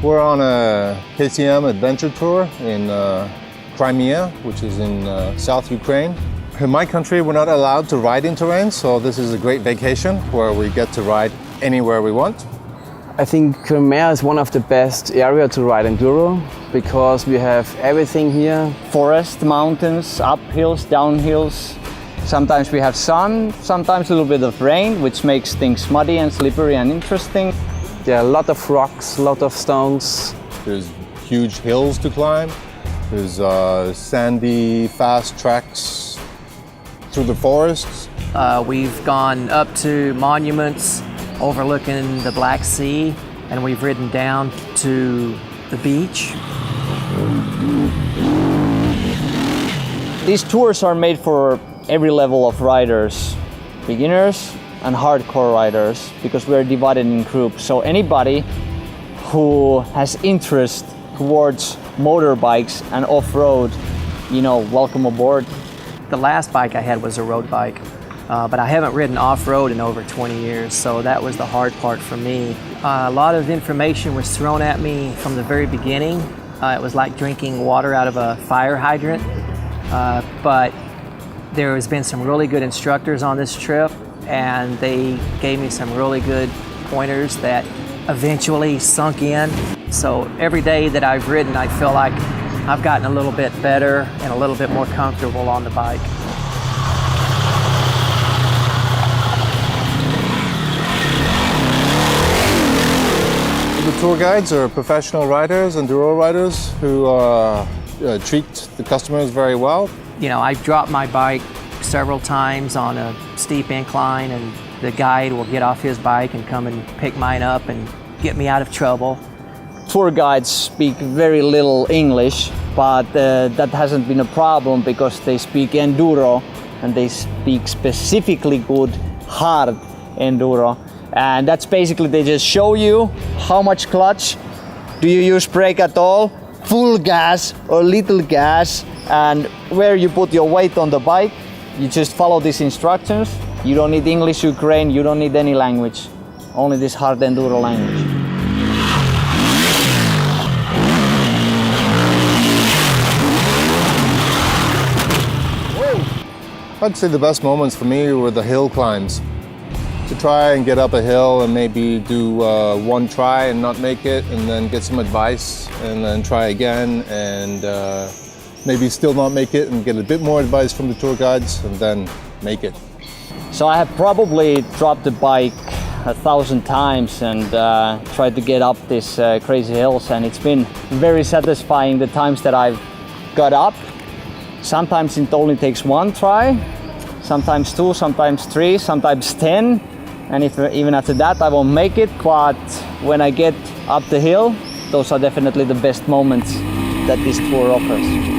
We're on a KTM adventure tour in Crimea, which is in South Ukraine. In my country, we're not allowed to ride in terrain, so this is a great vacation where we get to ride anywhere we want. I think Crimea is one of the best areas to ride enduro because we have everything here. Forest, mountains, uphills, downhills. Sometimes we have sun, sometimes a little bit of rain, which makes things muddy and slippery and interesting. There are a lot of rocks, a lot of stones. There's huge hills to climb. There's sandy, fast tracks through the forests. We've gone up to monuments overlooking the Black Sea, and we've ridden down to the beach. These tours are made for every level of riders, beginners and hardcore riders, because we're divided in groups. So anybody who has interest towards motorbikes and off-road, welcome aboard. The last bike I had was a road bike, but I haven't ridden off-road in over 20 years, so that was the hard part for me. A lot of information was thrown at me from the very beginning. It was like drinking water out of a fire hydrant, but there has been some really good instructors on this trip, and they gave me some really good pointers that eventually sunk in. So every day that I've ridden, I feel like I've gotten a little bit better and a little bit more comfortable on the bike. The tour guides are professional riders, enduro riders who treat the customers very well. I've dropped my bike several times on a steep incline, and the guide will get off his bike and come and pick mine up and get me out of trouble. Tour guides speak very little English, but that hasn't been a problem because they speak enduro and they speak specifically good hard enduro. And that's basically, they just show you how much clutch, do you use brake at all, full gas or little gas, and where you put your weight on the bike. You just follow these instructions. You don't need English, Ukraine, you don't need any language, only this hard enduro language. I'd say the best moments for me were the hill climbs. To try and get up a hill and maybe do one try and not make it, and then get some advice, and then try again, and maybe still not make it and get a bit more advice from the tour guides, and then make it. So I have probably dropped the bike 1,000 times and tried to get up these crazy hills, and it's been very satisfying the times that I've got up. Sometimes it only takes one try, sometimes two, sometimes three, sometimes 10. And even after that I won't make it, but when I get up the hill, those are definitely the best moments that this tour offers.